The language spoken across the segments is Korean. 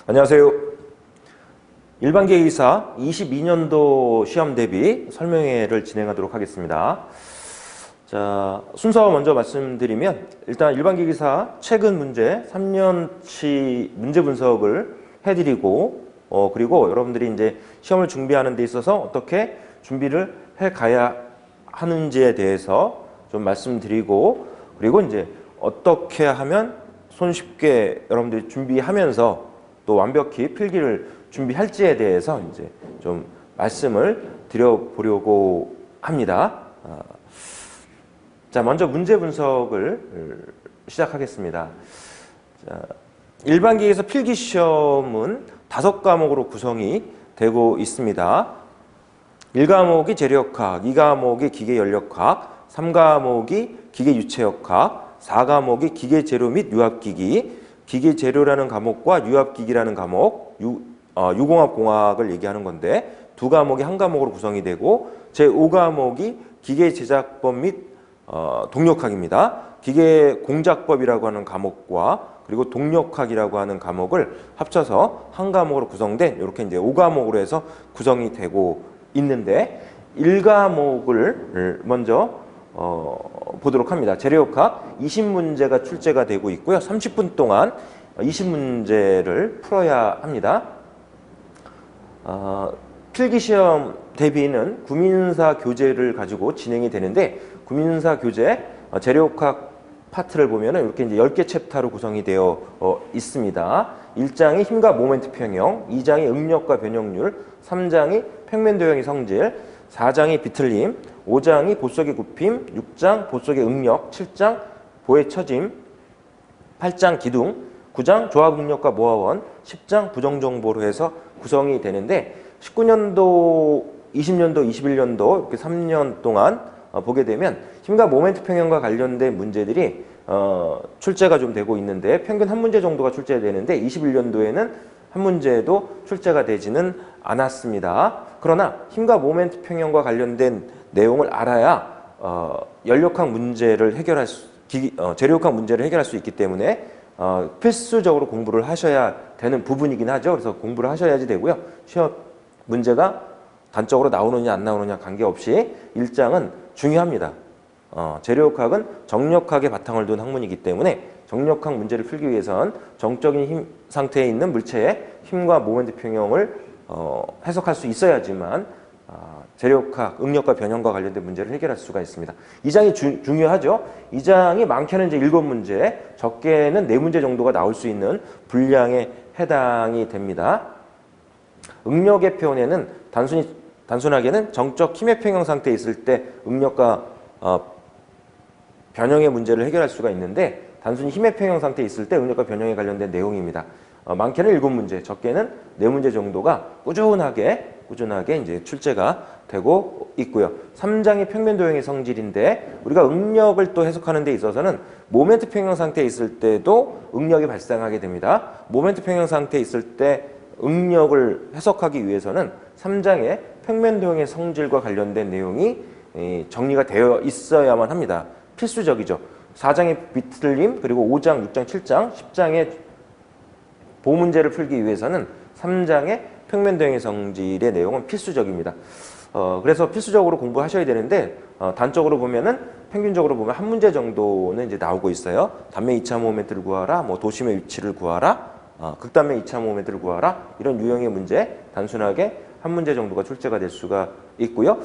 안녕하세요. 일반계기사 22년도 시험 대비 설명회를 진행하도록 하겠습니다. 자, 순서 먼저 말씀드리면 일단 일반계기사 최근 문제 3년치 문제 분석을 해드리고 그리고 여러분들이 이제 시험을 준비하는 데 있어서 어떻게 준비를 해가야 하는지에 대해서 좀 말씀드리고 그리고 이제 어떻게 하면 손쉽게 여러분들이 준비하면서 또 완벽히 필기를 준비할지에 대해서 이제 좀 말씀을 드려보려고 합니다. 자, 먼저 문제 분석을 시작하겠습니다. 자, 일반기에서 필기 시험은 5과목으로 구성이 되고 있습니다. 1과목이 재료역학, 2과목이 기계연력학, 3과목이 기계유체역학, 4과목이 기계재료 및 유압기기, 기계재료라는 과목과 유압기기라는 과목, 유공합공학을 얘기하는 건데 2과목이 한 과목으로 구성이 되고 제5과목이 기계제작법 및 동력학입니다. 기계공작법이라고 하는 과목과 그리고 동력학이라고 하는 과목을 합쳐서 한 과목으로 구성된 이렇게 이제 5과목으로 해서 구성이 되고 있는데 1과목을 먼저 보도록 합니다. 재료역학 20문제가 출제가 되고 있고요. 30분 동안 20문제를 풀어야 합니다. 필기시험 대비는 구민사 교재를 가지고 진행이 되는데 구민사 교재 재료역학 파트를 보면 이렇게 이제 10개 챕터로 구성이 되어 있습니다. 1장이 힘과 모멘트 평형, 2장이 응력과 변형률, 3장이 평면도형의 성질, 4장이 비틀림, 5장이 보석의 굽힘, 6장 보석의 응력, 7장 보의 처짐, 8장 기둥, 9장 조합 응력과 모아원, 10장 부정정보로 해서 구성이 되는데 19년도, 20년도, 21년도 이렇게 3년 동안 보게 되면 힘과 모멘트 평형과 관련된 문제들이 출제가 좀 되고 있는데 평균 한 문제 정도가 출제되는데 21년도에는 한 문제도 출제가 되지는 않았습니다. 그러나 힘과 모멘트 평형과 관련된 내용을 알아야 연력학 문제를 해결할 재료역학 문제를 해결할 수 있기 때문에 필수적으로 공부를 하셔야 되는 부분이긴 하죠. 그래서 공부를 하셔야지 되고요. 시험 문제가 단적으로 나오느냐 안 나오느냐 관계없이 1장은 중요합니다. 재료역학은 정력학의 바탕을 둔 학문이기 때문에 정력학 문제를 풀기 위해선 정적인 힘 상태에 있는 물체의 힘과 모멘트 평형을 해석할 수 있어야지만 재료역학, 응력과 변형과 관련된 문제를 해결할 수가 있습니다. 2장이 중요하죠. 2장이 많게는 이제 7문제, 적게는 4문제 정도가 나올 수 있는 분량에 해당이 됩니다. 응력의 표현에는 단순하게는 정적 힘의 평형 상태에 있을 때 응력과 변형의 문제를 해결할 수가 있는데 단순히 힘의 평형 상태에 있을 때 응력과 변형에 관련된 내용입니다. 많게는 7문제, 적게는 4문제 정도가 꾸준하게 이제 출제가 되고 있고요. 3장이 평면도형의 성질인데 우리가 응력을 또 해석하는 데 있어서는 모멘트 평형 상태에 있을 때도 응력이 발생하게 됩니다. 모멘트 평형 상태에 있을 때 응력을 해석하기 위해서는 3장의 평면도형의 성질과 관련된 내용이 정리가 되어 있어야만 합니다. 필수적이죠. 4장의 비틀림, 그리고 5장, 6장, 7장, 10장의 보문제를 풀기 위해서는 3장의 평면도형의 성질의 내용은 필수적입니다. 그래서 필수적으로 공부하셔야 되는데 단적으로 보면은 평균적으로 보면 한 문제 정도는 이제 나오고 있어요. 단면 2차 모멘트를 구하라, 뭐 도심의 위치를 구하라, 극단면 2차 모멘트를 구하라 이런 유형의 문제 단순하게 한 문제 정도가 출제가 될 수가 있고요.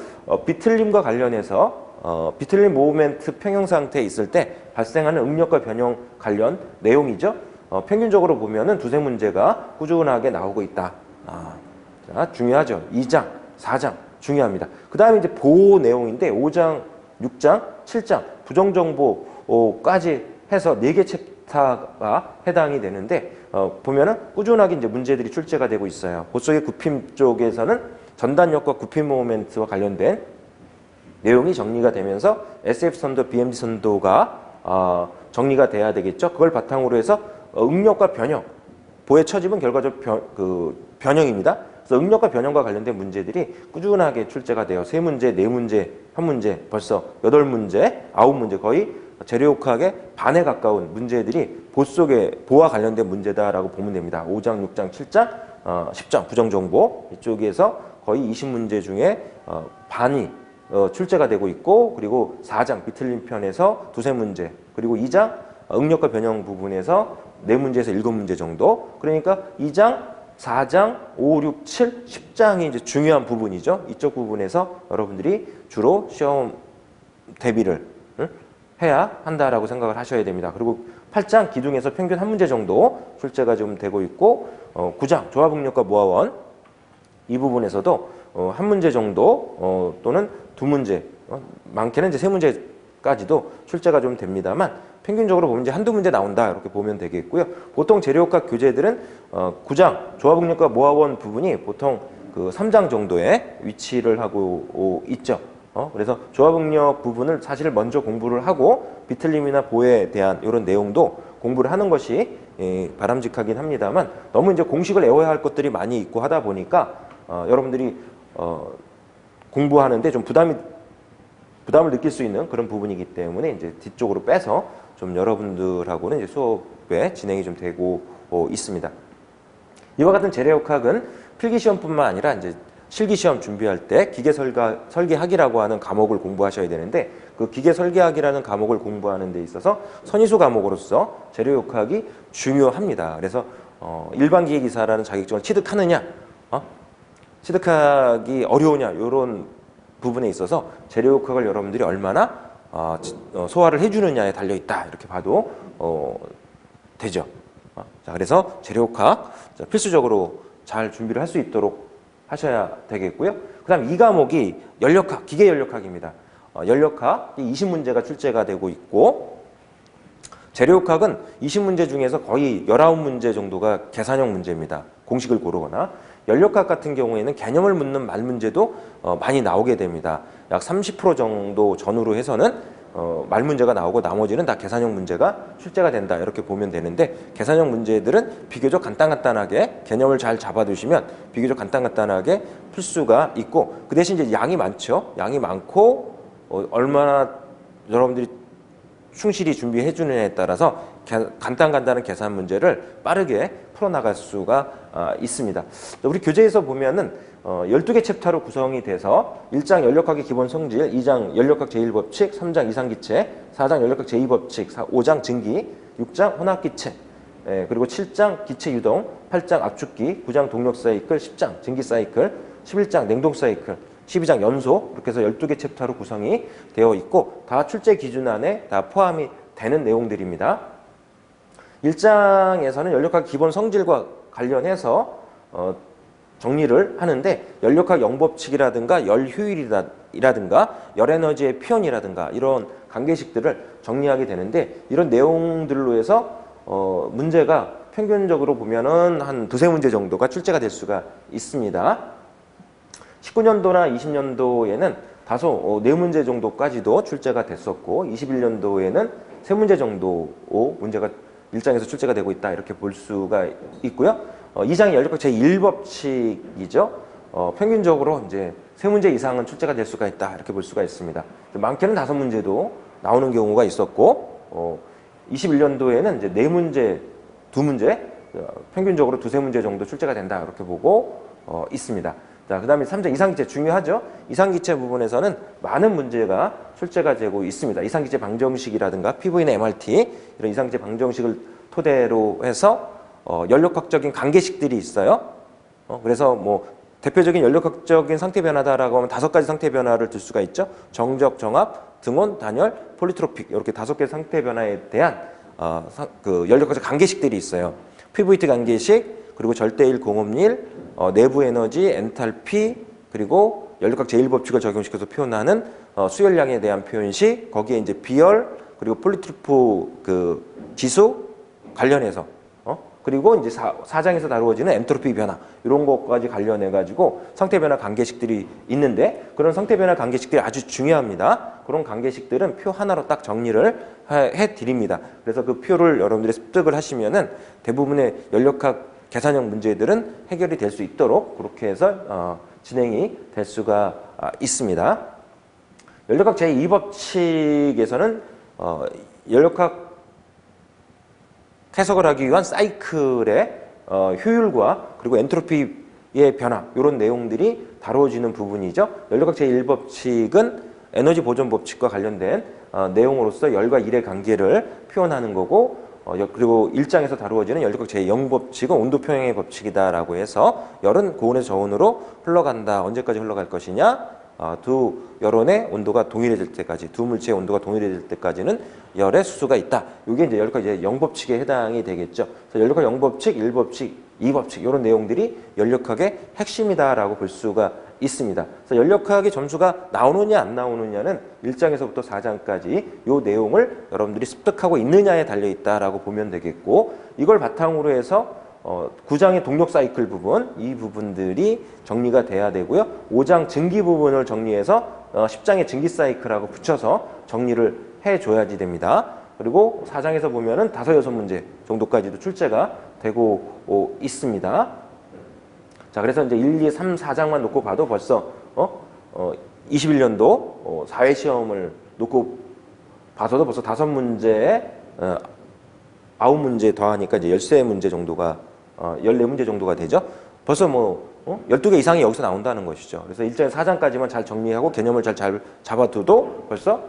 비틀림과 관련해서 비틀림 모멘트 평형 상태에 있을 때 발생하는 응력과 변형 관련 내용이죠. 평균적으로 보면은 2-3문제가 꾸준하게 나오고 있다. 자, 중요하죠. 2장, 4장 중요합니다. 그 다음에 이제 보호 내용인데 5장, 6장, 7장 부정정보까지 해서 4개 챕터가 해당이 되는데 보면은 꾸준하게 이제 문제들이 출제가 되고 있어요. 보석의 굽힘 쪽에서는 전단력과 굽힘 모멘트와 관련된 내용이 정리가 되면서 SF 선도, BMD 선도가 정리가 돼야 되겠죠. 그걸 바탕으로 해서 응력과 변형, 보의 처집은 결과적 변형입니다. 그래서 응력과 변형과 관련된 문제들이 꾸준하게 출제가 돼요. 3문제, 4문제, 1문제 벌써 8문제, 9문제 거의 재료역학의 반에 가까운 문제들이 보와 관련된 문제다라고 보면 됩니다. 5장, 6장, 7장, 10장 부정정보 이쪽에서 거의 20문제 중에 반이 출제가 되고 있고, 그리고 4장 비틀림 편에서 두세 문제, 그리고 2장 응력과 변형 부분에서 4문제에서 7문제 정도. 그러니까 2장, 4장, 5, 6, 7, 10장이 이제 중요한 부분이죠. 이쪽 부분에서 여러분들이 주로 시험 대비를 해야 한다라고 생각을 하셔야 됩니다. 그리고 8장 기둥에서 평균 한 문제 정도 출제가 좀 되고 있고, 9장 조합응력과 모아원 이 부분에서도 한 문제 정도 또는 두 문제, 많게는 이제 세 문제까지도 출제가 좀 됩니다만 평균적으로 보면 이제 한두 문제 나온다 이렇게 보면 되겠고요. 보통 재료역학 교재들은 9장 조합응력과 모아원 부분이 보통 그 3장 정도에 위치를 하고 있죠. 그래서 조합응력 부분을 사실 먼저 공부를 하고 비틀림이나 보에 대한 이런 내용도 공부를 하는 것이 바람직하긴 합니다만, 너무 이제 공식을 외워야 할 것들이 많이 있고 하다 보니까 여러분들이 공부하는데 좀 부담을 느낄 수 있는 그런 부분이기 때문에 이제 뒤쪽으로 빼서 좀 여러분들하고는 이제 수업에 진행이 좀 되고 있습니다. 이와 같은 재료역학은 필기시험뿐만 아니라 이제 실기시험 준비할 때 기계설계학이라고 하는 과목을 공부하셔야 되는데, 그 기계설계학이라는 과목을 공부하는 데 있어서 선의수 과목으로서 재료역학이 중요합니다. 그래서 일반기계기사라는 자격증을 취득하느냐, 취득하기 어려우냐, 이런 부분에 있어서 재료역학을 여러분들이 얼마나 소화를 해주느냐에 달려있다 이렇게 봐도 되죠. 자, 그래서 재료역학 필수적으로 잘 준비를 할 수 있도록 하셔야 되겠고요. 그 다음 이 과목이 연력학, 기계연력학입니다. 연력학이 20문제가 출제가 되고 있고, 재료역학은 20문제 중에서 거의 19문제 정도가 계산형 문제입니다. 공식을 고르거나. 연력학 같은 경우에는 개념을 묻는 말문제도 많이 나오게 됩니다. 약 30% 정도 전후로 해서는 말문제가 나오고 나머지는 다 계산형 문제가 출제가 된다 이렇게 보면 되는데, 계산형 문제들은 비교적 간단하게 개념을 잘 잡아두시면 비교적 간단하게 풀 수가 있고, 그 대신 이제 양이 많죠. 양이 많고 얼마나 여러분들이 충실히 준비해 주느냐에 따라서 간단한 계산 문제를 빠르게 풀어나갈 수가 있습니다. 우리 교재에서 보면은 12개 챕터로 구성이 돼서 1장 연력학의 기본 성질, 2장 연력학 제1법칙, 3장 이상기체, 4장 연력학 제2법칙, 5장 증기, 6장 혼합기체, 그리고 7장 기체 유동, 8장 압축기, 9장 동력 사이클, 10장 증기 사이클, 11장 냉동 사이클, 12장 연소, 이렇게 해서 12개 챕터로 구성이 되어 있고 다 출제 기준 안에 다 포함이 되는 내용들입니다. 1장에서는 연력학 기본 성질과 관련해서 정리를 하는데, 연력학 영법칙이라든가 열효율이라든가 열에너지의 표현이라든가 이런 관계식들을 정리하게 되는데, 이런 내용들로 해서 문제가 평균적으로 보면은 한 두세 문제 정도가 출제가 될 수가 있습니다. 19년도나 20년도에는 다소 4문제 정도까지도 출제가 됐었고, 21년도에는 3문제 정도 문제가 1장에서 출제가 되고 있다 이렇게 볼 수가 있고요. 2장이 연력학 제1법칙이죠. 평균적으로 이제 3문제 이상은 출제가 될 수가 있다 이렇게 볼 수가 있습니다. 많게는 5문제도 나오는 경우가 있었고, 21년도에는 이제 4문제, 2문제, 평균적으로 2-3문제 정도 출제가 된다 이렇게 보고 있습니다. 자, 그 다음에 3장 이상기체 중요하죠. 이상기체 부분에서는 많은 문제가 출제가 되고 있습니다. 이상기체 방정식이라든가 PV나 MRT 이런 이상기체 방정식을 토대로 해서 연력학적인 관계식들이 있어요. 그래서 뭐 대표적인 연력학적인 상태 변화다라고 하면 5가지 상태 변화를 들 수가 있죠. 정적, 정합, 등온, 단열, 폴리트로픽 이렇게 5개 상태 변화에 대한 그 연력학적 관계식들이 있어요. PVT 관계식, 그리고 절대일 공업일, 내부 에너지, 엔탈피, 그리고 연력학 제1법칙을 적용시켜서 표현하는 수열량에 대한 표현식, 거기에 이제 비열, 그리고 폴리트로프 그 지수 관련해서 그리고 이제 4장에서 다루어지는 엔트로피 변화 이런 것까지 관련해 가지고 상태 변화 관계식들이 있는데, 그런 상태 변화 관계식들이 아주 중요합니다. 그런 관계식들은 표 하나로 딱 정리를 해 드립니다. 그래서 그 표를 여러분들이 습득을 하시면은 대부분의 연력학 계산형 문제들은 해결이 될 수 있도록 그렇게 해서 진행이 될 수가 있습니다. 연력학 제2법칙에서는 연력학 해석을 하기 위한 사이클의 효율과 그리고 엔트로피의 변화 이런 내용들이 다루어지는 부분이죠. 연력학 제1법칙은 에너지 보존 법칙과 관련된 내용으로서 열과 일의 관계를 표현하는 거고 그리고 1장에서 다루어지는 연력학 제0법칙은 온도 평형의 법칙이다라고 해서 열은 고온에서 저온으로 흘러간다. 언제까지 흘러갈 것이냐? 두 열원의 온도가 동일해질 때까지, 두 물체의 온도가 동일해질 때까지는 열의 수수가 있다. 이게 이제 연력학 제0법칙에 해당이 되겠죠. 그래서 연력학 0법칙, 1법칙, 2법칙 이런 내용들이 연력학의 핵심이다라고 볼 수가 있습니다. 그래서 연력학의 점수가 나오느냐 안 나오느냐는 1장에서부터 4장까지 이 내용을 여러분들이 습득하고 있느냐에 달려있다라고 보면 되겠고 이걸 바탕으로 해서 9장의 동력 사이클 부분, 이 부분들이 정리가 돼야 되고요. 5장 증기 부분을 정리해서 10장의 증기 사이클하고 붙여서 정리를 해줘야지 됩니다. 그리고 4장에서 보면은 5, 6문제 정도까지도 출제가 되고 있습니다. 자, 그래서 이제 1, 2, 3, 4장만 놓고 봐도 벌써 21년도 사회시험을 놓고 봐서도 벌써 5문제에 9문제 더하니까 이제 13문제 정도가 14문제 정도가 되죠. 벌써 뭐 12개 이상이 여기서 나온다는 것이죠. 그래서 1장에서 4장까지만 잘 정리하고 개념을 잘 잡아둬도 벌써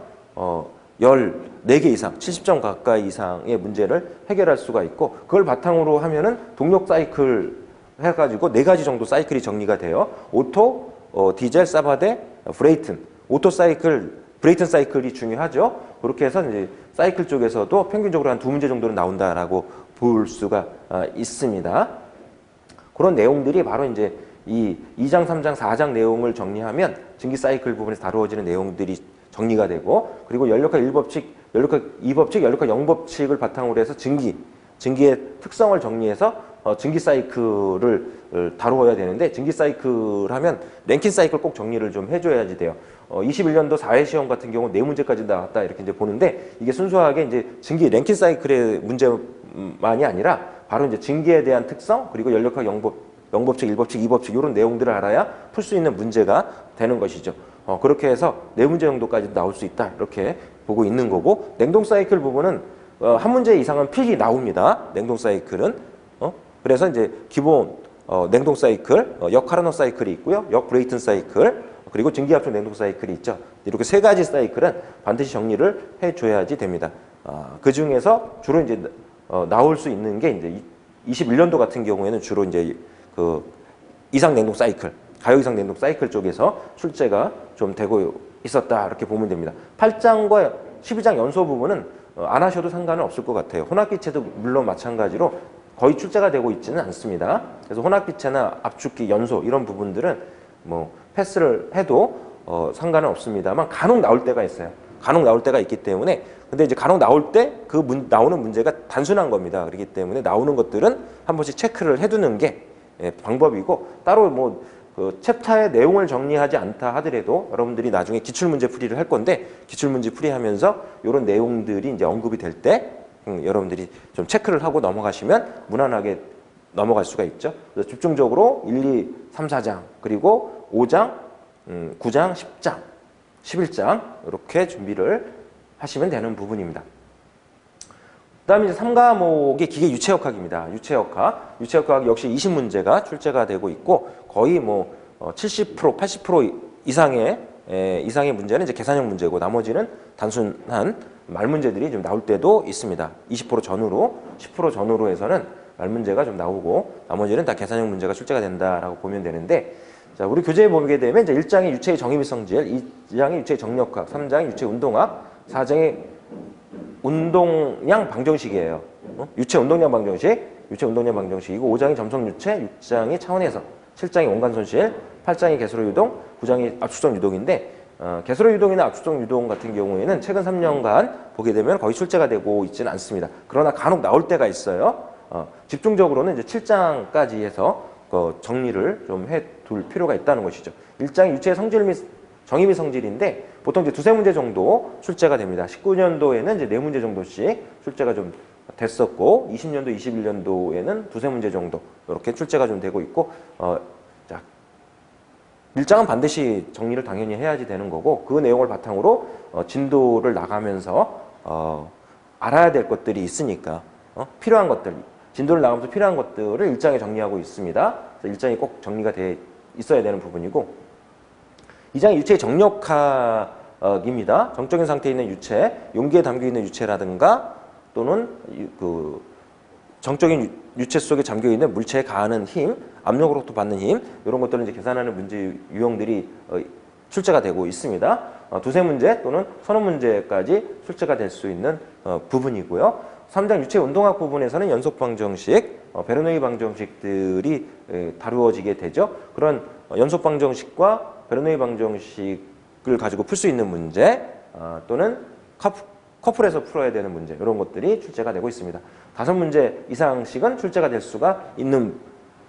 14개 이상, 70점 가까이 이상의 문제를 해결할 수가 있고 그걸 바탕으로 하면은 동력 사이클 해가지고 4가지 정도 사이클이 정리가 돼요. 오토, 디젤, 사바데, 브레이튼. 오토 사이클, 브레이튼 사이클이 중요하죠. 그렇게 해서 이제 사이클 쪽에서도 평균적으로 한 2문제 정도는 나온다라고 볼 수가 있습니다. 그런 내용들이 바로 이제 이 2장, 3장, 4장 내용을 정리하면 증기 사이클 부분에서 다루어지는 내용들이 정리가 되고 그리고 연력학 1법칙, 연력학 2법칙, 연력학 0법칙을 바탕으로 해서 증기의 특성을 정리해서 증기 사이클을 다루어야 되는데 증기 사이클 하면 랭킨 사이클 꼭 정리를 좀 해줘야지 돼요. 21년도 사회시험 같은 경우 4문제까지 나왔다 이렇게 이제 보는데 이게 순수하게 이제 증기 랭킨 사이클의 문제만이 아니라 바로 이제 증기에 대한 특성 그리고 연력학 0법칙, 1법칙, 2법칙 이런 내용들을 알아야 풀 수 있는 문제가 되는 것이죠. 그렇게 해서 4문제 정도까지 나올 수 있다 이렇게 보고 있는 거고 냉동 사이클 부분은 한 문제 이상은 필히 나옵니다. 냉동 사이클은 그래서 이제 기본 냉동 사이클, 역 카르노 사이클이 있고요. 역 브레이튼 사이클, 그리고 증기압축 냉동 사이클이 있죠. 이렇게 3가지 사이클은 반드시 정리를 해줘야지 됩니다. 그 중에서 주로 이제 나올 수 있는 게 이제 21년도 같은 경우에는 주로 이제 그 이상 냉동 사이클, 가역 이상 냉동 사이클 쪽에서 출제가 좀 되고 있었다 이렇게 보면 됩니다. 8장과 12장 연소 부분은 안 하셔도 상관은 없을 것 같아요. 혼합기체도 물론 마찬가지로 거의 출제가 되고 있지는 않습니다. 그래서 혼합기체나 압축기, 연소 이런 부분들은 뭐 패스를 해도 상관은 없습니다만 간혹 나올 때가 있어요. 간혹 나올 때가 있기 때문에 근데 이제 간혹 나올 때 그 나오는 문제가 단순한 겁니다. 그렇기 때문에 나오는 것들은 한 번씩 체크를 해두는 게 방법이고 따로 뭐 그 챕터의 내용을 정리하지 않다 하더라도 여러분들이 나중에 기출문제 풀이를 할 건데 기출문제 풀이하면서 이런 내용들이 이제 언급이 될 때 여러분들이 좀 체크를 하고 넘어가시면 무난하게 넘어갈 수가 있죠. 그래서 집중적으로 1, 2, 3, 4장 그리고 5장, 9장, 10장, 11장 이렇게 준비를 하시면 되는 부분입니다. 그 다음에 이제 3과목이 기계 유체역학입니다. 유체역학 역시 20문제가 출제가 되고 있고 거의 뭐 70%, 80% 이상의 문제는 이제 계산형 문제고 나머지는 단순한 말 문제들이 좀 나올 때도 있습니다. 20% 전후로, 10% 전후로 해서는 말 문제가 좀 나오고 나머지는 다 계산형 문제가 출제가 된다라고 보면 되는데 자, 우리 교재에 보게 되면 이제 1장이 유체의 정의비 성질, 2장이 유체의 정력학, 3장이 유체의 운동학, 4장이 운동량 방정식이에요. 유체 운동량 방정식, 유체 운동량 방정식이고 5장이 점성 유체, 6장이 차원 해석, 7장이 원간 손실, 8장이 개수로 유동, 9장이 압축성 유동인데 개수로 유동이나 압축성 유동 같은 경우에는 최근 3년간 보게 되면 거의 출제가 되고 있지는 않습니다. 그러나 간혹 나올 때가 있어요. 집중적으로는 이제 7장까지 해서 정리를 좀 해둘 필요가 있다는 것이죠. 1장이 유체의 성질 및 정의 및 성질인데 보통 이제 2-3문제 정도 출제가 됩니다. 19년도에는 이제 4문제 정도씩 출제가 좀 됐었고 20년도, 21년도에는 2-3문제 정도 이렇게 출제가 좀 되고 있고 자, 1장은 반드시 정리를 당연히 해야지 되는 거고 그 내용을 바탕으로 진도를 나가면서 알아야 될 것들이 있으니까 필요한 것들, 진도를 나가면서 필요한 것들을 일장에 정리하고 있습니다. 그래서 일장이 꼭 정리가 돼 있어야 되는 부분이고, 이 장이 유체의 정력학입니다. 정적인 상태에 있는 유체, 용기에 담겨 있는 유체라든가 또는 그 정적인 유체 속에 잠겨 있는 물체에 가하는 힘, 압력으로부터 받는 힘, 이런 것들을 이제 계산하는 문제 유형들이 출제가 되고 있습니다. 두세 문제 또는 서너 문제까지 출제가 될 수 있는 부분이고요. 3장 유체 운동학 부분에서는 연속 방정식, 베르노이 방정식들이 다루어지게 되죠. 그런 연속 방정식과 베르노이 방정식을 가지고 풀 수 있는 문제 또는 커플에서 풀어야 되는 문제, 이런 것들이 출제가 되고 있습니다. 5문제 이상씩은 출제가 될 수가 있는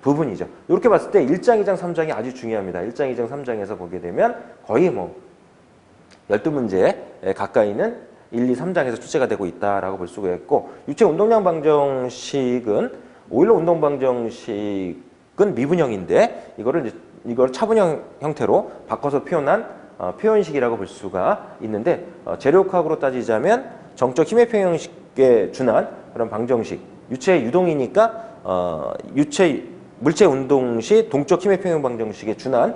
부분이죠. 이렇게 봤을 때 1장, 2장, 3장이 아주 중요합니다. 1장, 2장, 3장에서 보게 되면 거의 뭐 12문제에 가까이는 1, 2, 3장에서 출제가 되고 있다라고 볼 수가 있고, 유체 운동량 방정식은 오일러 운동 방정식은 미분형인데 이걸 차분형 형태로 바꿔서 표현한 표현식이라고 볼 수가 있는데, 재료학으로 따지자면 정적 힘의 평형식에 준한 그런 방정식, 유체의 유동이니까 물체 운동 시 동적 힘의 평형 방정식에 준한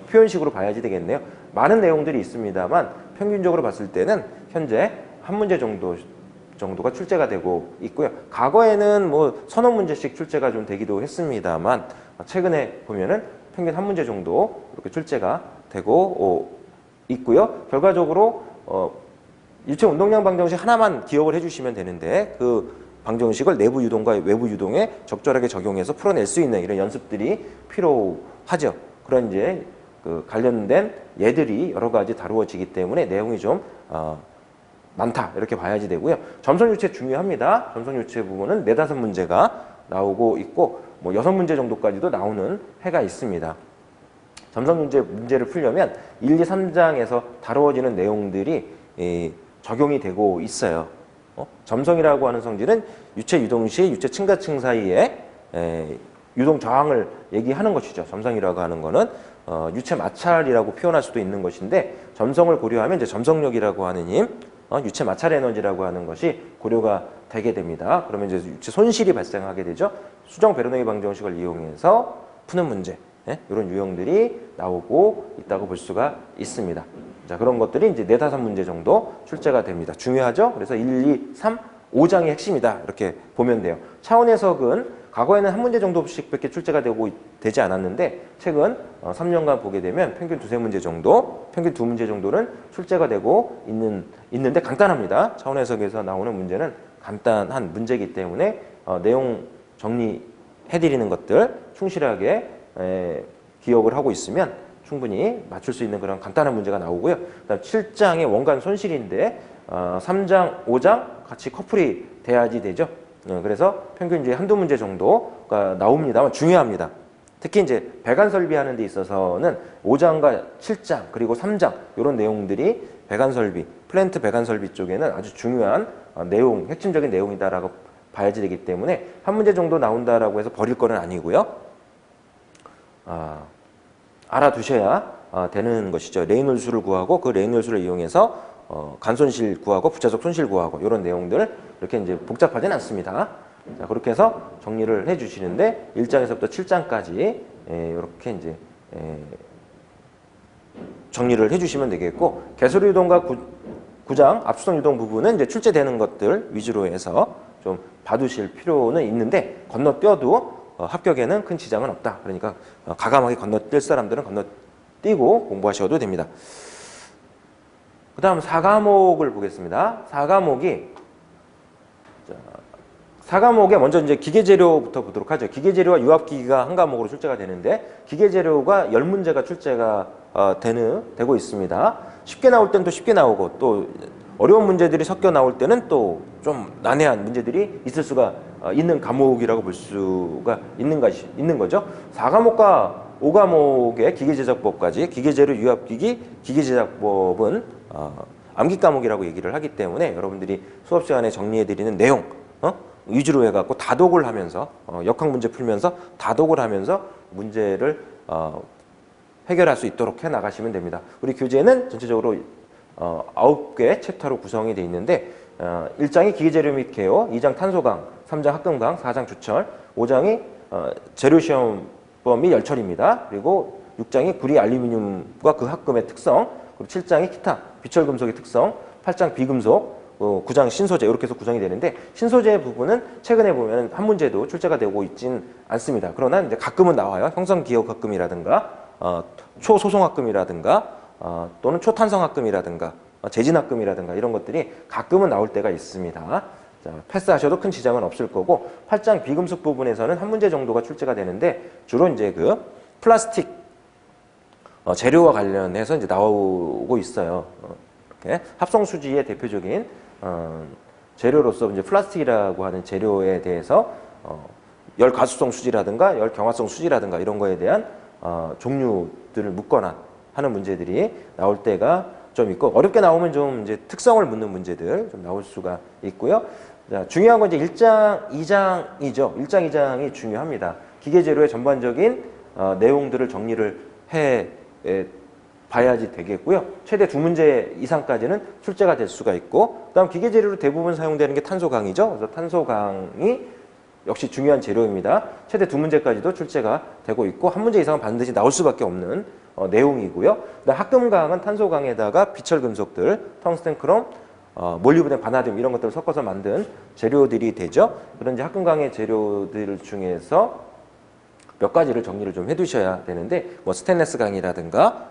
표현식으로 봐야지 되겠네요. 많은 내용들이 있습니다만 평균적으로 봤을 때는 현재 한 문제 정도가 출제가 되고 있고요. 과거에는 뭐 서너 문제씩 출제가 좀 되기도 했습니다만 최근에 보면은 평균 한 문제 정도 이렇게 출제가 되고 있고요. 결과적으로 유체 운동량 방정식 하나만 기억을 해주시면 되는데, 그 방정식을 내부 유동과 외부 유동에 적절하게 적용해서 풀어낼 수 있는 이런 연습들이 필요하죠. 그런 이제 그 관련된 예들이 여러 가지 다루어지기 때문에 내용이 좀 많다, 이렇게 봐야지 되고요. 점성 유체 중요합니다. 점성 유체 부분은 4, 5문제가 나오고 있고 뭐 6문제 정도까지도 나오는 해가 있습니다. 점성 문제를 풀려면 1, 2, 3장에서 다루어지는 내용들이 적용이 되고 있어요. 점성이라고 하는 성질은 유체 유동 시 유체 층과 층 사이에 유동 저항을 얘기하는 것이죠. 점성이라고 하는 거는 유체 마찰이라고 표현할 수도 있는 것인데, 점성을 고려하면 이제 점성력이라고 하는 힘, 유체 마찰 에너지라고 하는 것이 고려가 되게 됩니다. 그러면 이제 유체 손실이 발생하게 되죠. 수정 베르노이 방정식을 이용해서 푸는 문제, 이런 유형들이 나오고 있다고 볼 수가 있습니다. 자, 그런 것들이 이제 4, 5문제 정도 출제가 됩니다. 중요하죠? 그래서 1, 2, 3, 5장이 핵심이다, 이렇게 보면 돼요. 차원 해석은 과거에는 한 문제 정도씩밖에 출제가 되지 않았는데, 최근 3년간 보게 되면 평균 2, 3문제 정도, 평균 2문제 정도는 출제가 되고 있는데 간단합니다. 차원 해석에서 나오는 문제는 간단한 문제이기 때문에 내용 정리해드리는 것들 충실하게 기억을 하고 있으면 충분히 맞출 수 있는 그런 간단한 문제가 나오고요. 그다음 7장의 원간 손실인데 3장, 5장 같이 커플이 돼야지 되죠. 그래서 평균 이제 한두 문제 정도가 나옵니다만 중요합니다. 특히 이제 배관 설비하는 데 있어서는 5장과 7장 그리고 3장 이런 내용들이 배관 설비, 플랜트 배관 설비 쪽에는 아주 중요한 내용, 핵심적인 내용이다라고 봐야지 되기 때문에 한 문제 정도 나온다라고 해서 버릴 거는 아니고요. 알아두셔야 되는 것이죠. 레이놀수를 구하고 그 레이놀수를 이용해서 간손실 구하고 부차적 손실 구하고 이런 내용들 이렇게 이제 복잡하진 않습니다. 자, 그렇게 해서 정리를 해 주시는데 1장에서부터 7장까지 이렇게 이제 정리를 해 주시면 되겠고, 개소리 유동과 9장 압수성 유동 부분은 이제 출제되는 것들 위주로 해서 좀 봐두실 필요는 있는데, 건너뛰어도 합격에는 큰 지장은 없다. 그러니까 과감하게 건너뛸 사람들은 건너뛰고 공부하셔도 됩니다. 그 다음 4과목을 보겠습니다. 4과목에 먼저 이제 기계재료부터 보도록 하죠. 기계재료와 유압기기가 한 과목으로 출제가 되는데, 기계재료가 10문제가 출제가 되고 있습니다. 쉽게 나올 때는 또 쉽게 나오고, 또 어려운 문제들이 섞여 나올 때는 또 좀 난해한 문제들이 있을 수가 있는 과목이라고 볼 수가 있는 거죠. 4과목과 5과목의 기계제작법까지, 기계재료, 유압기기, 기계제작법은 암기 과목이라고 얘기를 하기 때문에 여러분들이 수업 시간에 정리해드리는 내용 위주로 해갖고 다독을 하면서 역학 문제 풀면서 다독을 하면서 문제를 해결할 수 있도록 해나가시면 됩니다. 우리 교재는 전체적으로 9개 챕터로 구성이 되어 있는데, 1장이 기계재료 및 개요, 2장 탄소강, 3장 합금강, 4장 주철, 5장이 재료시험법 및 열처리입니다. 그리고 6장이 구리 알루미늄과 그 합금의 특성, 그리고 7장이 기타 비철금속의 특성, 8장 비금속, 9장 신소재 이렇게 해서 구성이 되는데, 신소재 부분은 최근에 보면 한 문제도 출제가 되고 있진 않습니다. 그러나 이제 가끔은 나와요. 형성기억합금이라든가 초소송합금이라든가 또는 초탄성합금이라든가 재진합금이라든가 이런 것들이 가끔은 나올 때가 있습니다. 자, 패스하셔도 큰 지장은 없을 거고, 8장 비금속 부분에서는 한 문제 정도가 출제가 되는데, 주로 이제 그 플라스틱 재료와 관련해서 이제 나오고 있어요. 이렇게 합성수지의 대표적인 재료로서 이제 플라스틱이라고 하는 재료에 대해서 열가수성 수지라든가 열경화성 수지라든가 이런 거에 대한 종류들을 묻거나 하는 문제들이 나올 때가 좀 있고, 어렵게 나오면 좀 이제 특성을 묻는 문제들 좀 나올 수가 있고요. 자, 중요한 건 이제 1장, 2장이죠. 1장, 2장이 중요합니다. 기계재료의 전반적인 내용들을 정리를 해 봐야지 되겠고요. 최대 2문제 이상까지는 출제가 될 수가 있고, 그다음 기계재료로 대부분 사용되는 게 탄소강이죠. 그래서 탄소강이 역시 중요한 재료입니다. 최대 2문제까지도 출제가 되고 있고, 한 문제 이상은 반드시 나올 수밖에 없는 내용이고요. 그다음 합금강은 탄소강에다가 비철금속들, 텅스텐, 크롬, 몰리브덴, 바나듐 이런 것들을 섞어서 만든 재료들이 되죠. 그런 이제 합금강의 재료들 중에서 몇 가지를 정리를 좀 해두셔야 되는데, 뭐 스테인레스 강이라든가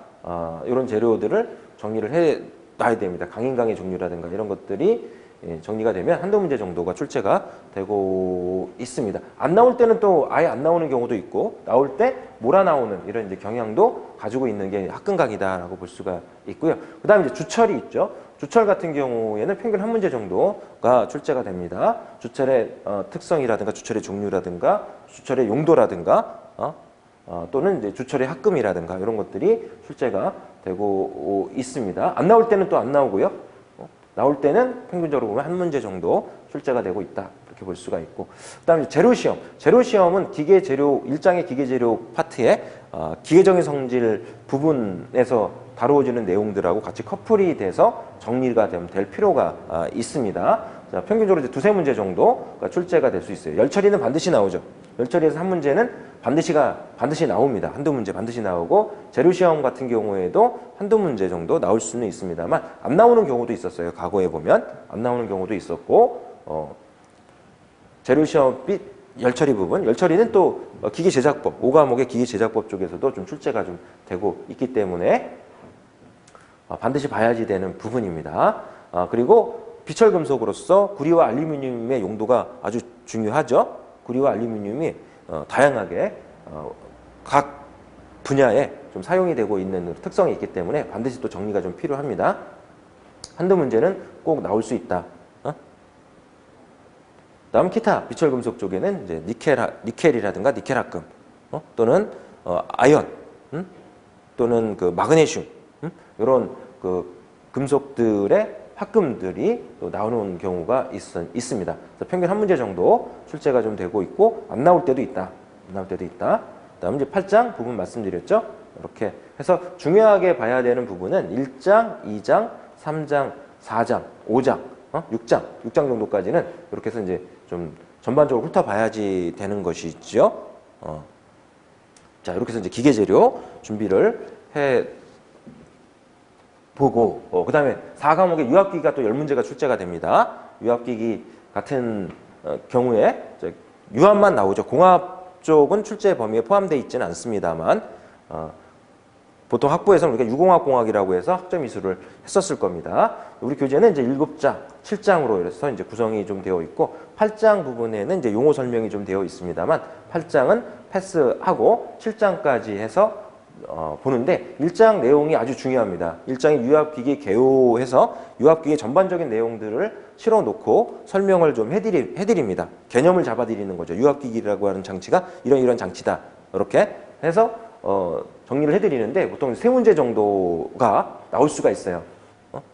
이런 재료들을 정리를 해 놔야 됩니다. 강인강의 종류라든가 이런 것들이 정리가 되면 한두 문제 정도가 출제가 되고 있습니다. 안 나올 때는 또 아예 안 나오는 경우도 있고, 나올 때 몰아나오는 이런 이제 경향도 가지고 있는 게 합금강이다라고 볼 수가 있고요. 그 다음에 이제 주철이 있죠. 주철 같은 경우에는 평균 한 문제 정도가 출제가 됩니다. 주철의 특성이라든가 주철의 종류라든가 주철의 용도라든가 또는 이제 주철의 합금이라든가 이런 것들이 출제가 되고 있습니다. 안 나올 때는 또 안 나오고요. 나올 때는 평균적으로 보면 한 문제 정도 출제가 되고 있다, 이렇게 볼 수가 있고, 그다음에 재료시험. 재료시험은 기계재료 1장의 기계재료 파트에 기계적인 성질 부분에서 다루어지는 내용들하고 같이 커플이 돼서 정리가 될 필요가 있습니다. 자, 평균적으로 이제 2-3문제 정도가 출제가 될 수 있어요. 열처리는 반드시 나오죠. 열처리에서 한 문제는 반드시 나옵니다. 한두 문제 반드시 나오고, 재료시험 같은 경우에도 한두 문제 정도 나올 수는 있습니다만 안 나오는 경우도 있었어요. 과거에 보면 안 나오는 경우도 있었고, 재료시험 및 열처리 부분, 열처리는 또 기계제작법, 5과목의 기계제작법 쪽에서도 좀 출제가 좀 되고 있기 때문에 반드시 봐야지 되는 부분입니다. 그리고 비철금속으로서 구리와 알루미늄의 용도가 아주 중요하죠. 구리와 알루미늄이 다양하게 각 분야에 좀 사용이 되고 있는 특성이 있기 때문에 반드시 또 정리가 좀 필요합니다. 한두 문제는 꼭 나올 수 있다. 다음 기타 비철금속 쪽에는 이제 니켈이라든가 니켈합금, 또는 아연, 또는 그 마그네슘, 이런 그 금속들의 합금들이 또 나오는 경우가 있습니다. 그래서 평균 한 문제 정도 출제가 좀 되고 있고, 안 나올 때도 있다. 안 나올 때도 있다. 그다음 이제 8장 부분 말씀드렸죠. 이렇게 해서 중요하게 봐야 되는 부분은 1장, 2장, 3장, 4장, 5장, 6장 정도까지는 이렇게 해서 이제 좀 전반적으로 훑어봐야지 되는 것이죠. 자, 이렇게 해서 이제 기계재료 준비를 해 보고, 그 다음에 4과목에 유압기기가 또 10문제가 출제가 됩니다. 유압기기 같은 경우에 유압만 나오죠. 공압 쪽은 출제 범위에 포함되어 있지는 않습니다만, 보통 학부에서는 우리가 유공학공학이라고 해서 학점 이수를 했었을 겁니다. 우리 교재는 이제 7장, 7장으로 해서 이제 구성이 좀 되어 있고, 8장 부분에는 이제 용어 설명이 좀 되어 있습니다만, 8장은 패스하고 7장까지 해서 보는데, 1장 내용이 아주 중요합니다. 1장이 유압기기 개요해서 유압기기 전반적인 내용들을 실어놓고 설명을 좀 해드립니다. 개념을 잡아드리는 거죠. 유압기기라고 하는 장치가 이런 장치다. 이렇게 해서 정리를 해드리는데, 보통 3문제 정도가 나올 수가 있어요.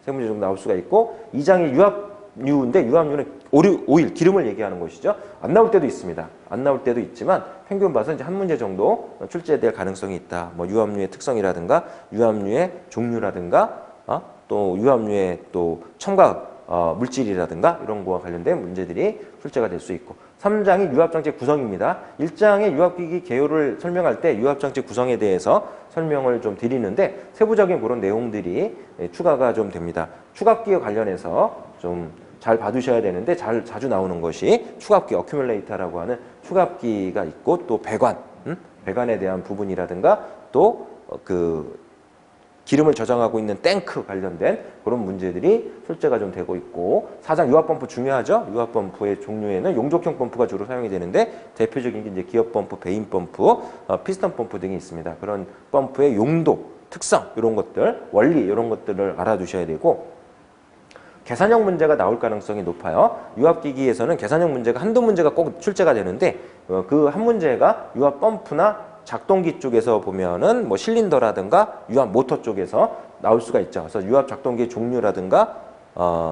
3문제 정도 나올 수가 있고, 2장이 유압유인데, 유압유는 오일, 기름을 얘기하는 것이죠. 안 나올 때도 있습니다. 안 나올 때도 있지만 평균 봐서 이제 한 문제 정도 출제될 가능성이 있다. 뭐 유압유의 특성이라든가 유압유의 종류라든가 또 유압유의 또 첨가 물질이라든가 이런 거와 관련된 문제들이 출제가 될 수 있고 3장이 유압장치 구성입니다. 1장의 유압기기 개요를 설명할 때 유압장치 구성에 대해서 설명을 좀 드리는데 세부적인 그런 내용들이 추가가 좀 됩니다. 추압기와 관련해서 좀 잘 봐두셔야 되는데 자주 나오는 것이 추압기, 어큐뮬레이터라고 하는 추압기가 있고 또 배관, 배관에 대한 부분이라든가 또 기름을 저장하고 있는 탱크 관련된 그런 문제들이 출제가 좀 되고 있고 4장 유압펌프 중요하죠. 유압펌프의 종류에는 용접형 펌프가 주로 사용이 되는데 대표적인 게 이제 기업펌프, 베인펌프, 피스톤펌프 등이 있습니다. 그런 펌프의 용도, 특성 이런 것들, 원리 이런 것들을 알아두셔야 되고 계산형 문제가 나올 가능성이 높아요. 유압기기에서는 계산형 문제가 한두 문제가 꼭 출제가 되는데 그 한 문제가 유압펌프나 작동기 쪽에서 보면은 뭐 실린더라든가 유압 모터 쪽에서 나올 수가 있죠. 그래서 유압 작동기의 종류라든가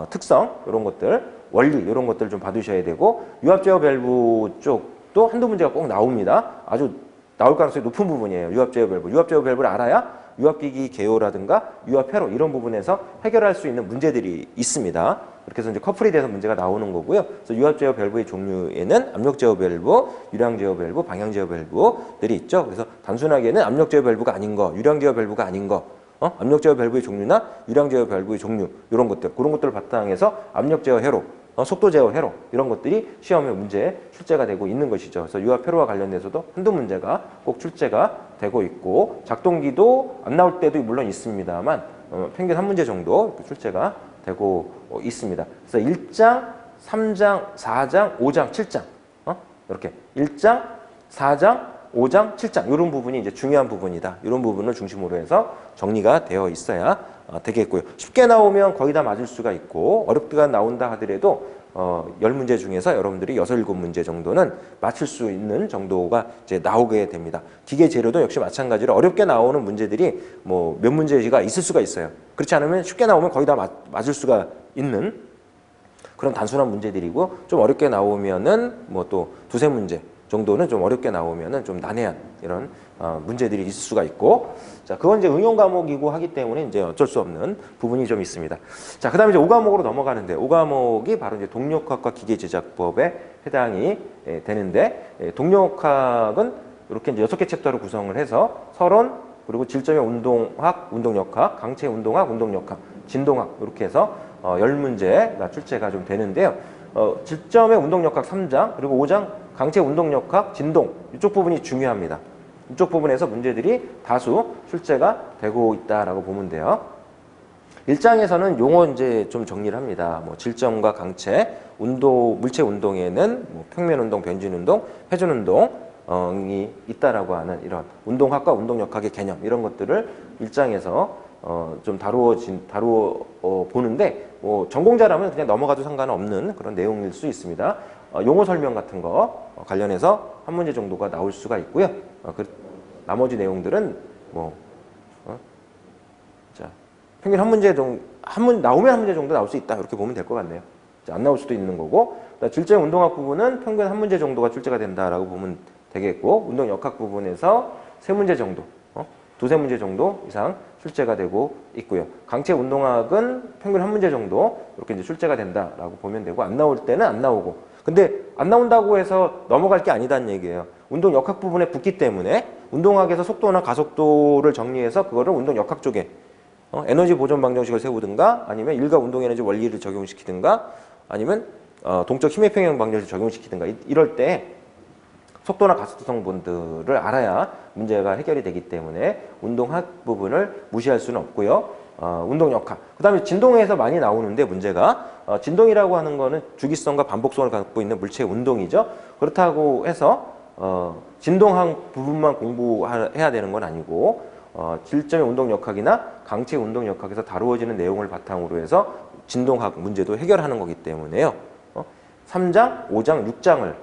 특성 이런 것들, 원리 이런 것들 좀 봐두셔야 되고 유압 제어 밸브 쪽도 한두 문제가 꼭 나옵니다. 아주 나올 가능성이 높은 부분이에요. 유압 제어 밸브. 유압 제어 밸브를 알아야 유압기기 개요라든가 유압 회로 이런 부분에서 해결할 수 있는 문제들이 있습니다. 그렇게 해서 이제 커플이 돼서 문제가 나오는 거고요. 그래서 유압 제어 밸브의 종류에는 압력 제어 밸브, 유량 제어 밸브, 방향 제어 밸브들이 있죠. 그래서 단순하게는 압력 제어 밸브가 아닌 거, 유량 제어 밸브가 아닌 거, 압력 제어 밸브의 종류나 유량 제어 밸브의 종류 이런 것들, 그런 것들을 바탕해서 압력 제어 회로, 속도 제어 회로 이런 것들이 시험에 문제에 출제가 되고 있는 것이죠. 그래서 유압 회로와 관련돼서도 한두 문제가 꼭 출제가 되고 있고 작동기도 안 나올 때도 물론 있습니다만 평균 한 문제 정도 출제가 되고 있습니다. 그래서 1장, 3장, 4장, 5장, 7장 이렇게 1장, 4장, 5장, 7장 이런 부분이 이제 중요한 부분이다. 이런 부분을 중심으로 해서 정리가 되어 있어야 되겠고요. 쉽게 나오면 거의 다 맞을 수가 있고 어렵게 나온다 하더라도 10문제 중에서 여러분들이 6, 7문제 정도는 맞출 수 있는 정도가 이제 나오게 됩니다. 기계 재료도 역시 마찬가지로 어렵게 나오는 문제들이 뭐 몇 문제가 있을 수가 있어요. 그렇지 않으면 쉽게 나오면 거의 다 맞을 수가 있는 그런 단순한 문제들이고 좀 어렵게 나오면은 뭐 또 두세 문제 정도는 좀 어렵게 나오면은 좀 난해한 이런 문제들이 있을 수가 있고 자 그건 이제 응용 과목이고 하기 때문에 이제 어쩔 수 없는 부분이 좀 있습니다. 자 그다음에 이제 5과목으로 넘어가는데 5과목이 바로 이제 동력학과 기계제작법에 해당이 되는데 동력학은 이렇게 이제 6개 챕터로 구성을 해서 서론 그리고 질점의 운동학, 운동역학, 강체 운동학, 운동역학, 진동학 이렇게 해서 10문제가 출제가 좀 되는데요. 질점의 운동역학 3장 그리고 5장 강체 운동역학, 진동 이쪽 부분이 중요합니다. 이쪽 부분에서 문제들이 다수 출제가 되고 있다라고 보면 돼요. 1장에서는 용어 이제 좀 정리를 합니다. 뭐 질점과 강체, 물체 운동에는 뭐 평면 운동, 변진 운동, 회전 운동이 있다라고 하는 이런 운동학과 운동역학의 개념 이런 것들을 1장에서 좀 다루어 보는데 뭐 전공자라면 그냥 넘어가도 상관없는 그런 내용일 수 있습니다. 용어 설명 같은 거 관련해서 한 문제 정도가 나올 수가 있고요. 나머지 내용들은 뭐 자 평균 한 문제 정도 나오면 한 문제 정도 나올 수 있다 이렇게 보면 될 것 같네요. 자, 안 나올 수도 있는 거고 질적 운동학 부분은 평균 한 문제 정도가 출제가 된다라고 보면 되겠고 운동역학 부분에서 세 문제 정도 두세 문제 정도 이상 출제가 되고 있고요. 강체 운동학은 평균 한 문제 정도 이렇게 이제 출제가 된다라고 보면 되고 안 나올 때는 안 나오고 근데 안 나온다고 해서 넘어갈 게 아니다는 얘기예요. 운동 역학 부분에 붙기 때문에 운동학에서 속도나 가속도를 정리해서 그거를 운동 역학 쪽에 에너지 보존 방정식을 세우든가 아니면 일가 운동 에너지 원리를 적용시키든가 아니면 동적 힘의 평형 방정식을 적용시키든가 이럴 때 속도나 가속도 성분들을 알아야 문제가 해결이 되기 때문에 운동학 부분을 무시할 수는 없고요. 운동역학. 그 다음에 진동에서 많이 나오는데 문제가 진동이라고 하는 거는 주기성과 반복성을 갖고 있는 물체의 운동이죠. 그렇다고 해서 진동학 부분만 공부해야 되는 건 아니고 질점의 운동역학이나 강체 운동역학에서 다루어지는 내용을 바탕으로 해서 진동학 문제도 해결하는 거기 때문에요. 3장, 5장, 6장을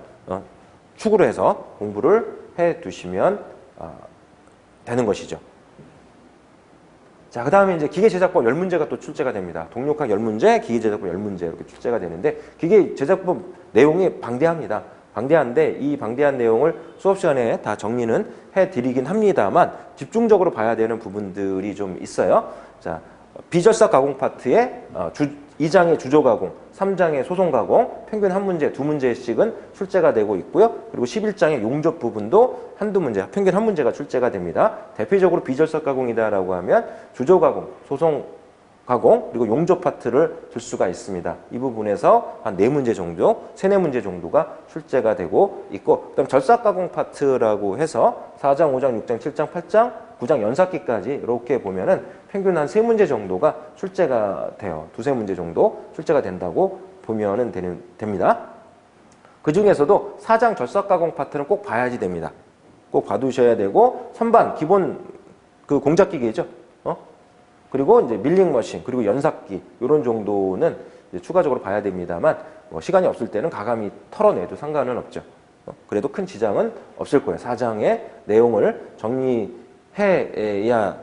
축으로 해서 공부를 해 두시면 되는 것이죠. 자, 그 다음에 이제 기계제작법 10문제가 또 출제가 됩니다. 동력학 10문제, 기계제작법 10문제 이렇게 출제가 되는데 기계제작법 내용이 방대합니다. 방대한데 이 방대한 내용을 수업 시간에 다 정리는 해드리긴 합니다만 집중적으로 봐야 되는 부분들이 좀 있어요. 자, 비절삭 가공 파트의 2장의 주조가공, 3장의 소송가공, 평균 한 문제, 두 문제씩은 출제가 되고 있고요. 그리고 11장의 용접 부분도 한두 문제, 평균 한 문제가 출제가 됩니다. 대표적으로 비절삭가공이다라고 하면 주조가공, 소송가공, 그리고 용접 파트를 줄 수가 있습니다. 이 부분에서 한 4문제 정도, 3, 4문제 정도가 출제가 되고 있고, 그다음 절삭가공 파트라고 해서 4장, 5장, 6장, 7장, 8장, 9장 연삭기까지 이렇게 보면은 평균 한 3문제 정도가 출제가 돼요. 2, 3문제 정도 출제가 된다고 보면은 됩니다. 그 중에서도 4장 절삭가공 파트는 꼭 봐야지 됩니다. 꼭 봐두셔야 되고, 선반, 기본 그 공작기계죠. 그리고 이제 밀링머신, 그리고 연삭기, 이런 정도는 이제 추가적으로 봐야 됩니다만, 뭐 시간이 없을 때는 가감히 털어내도 상관은 없죠. 그래도 큰 지장은 없을 거예요. 4장의 내용을 정리해야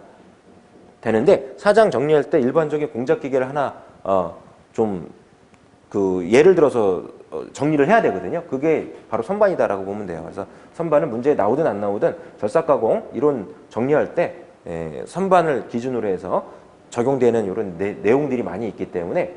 되는데, 4장 정리할 때 일반적인 공작기계를 하나 좀 그 예를 들어서 정리를 해야 되거든요. 그게 바로 선반이다라고 보면 돼요. 그래서 선반은 문제에 나오든 안 나오든 절삭가공 이론 정리할 때 선반을 기준으로 해서 적용되는 이런 내용들이 많이 있기 때문에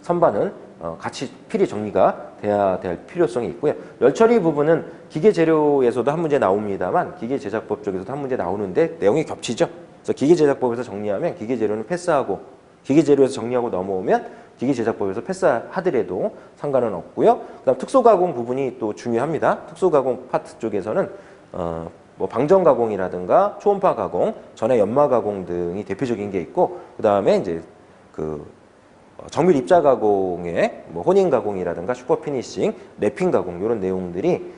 선반은 같이 필히 정리가 돼야 될 필요성이 있고요. 열처리 부분은 기계재료에서도 한 문제 나옵니다만 기계제작법 쪽에서도 한 문제 나오는데 내용이 겹치죠. 그래서 기계제작법에서 정리하면 기계재료는 패스하고, 기계재료에서 정리하고 넘어오면 기계제작법에서 패스하더라도 상관은 없고요. 그다음 특수가공 부분이 또 중요합니다. 특수가공 파트 쪽에서는 뭐 방전가공이라든가 초음파 가공, 전해 연마 가공 등이 대표적인 게 있고, 그 다음에 이제 그 정밀 입자 가공의 뭐 혼인 가공이라든가 슈퍼 피니싱, 랩핑 가공 이런 내용들이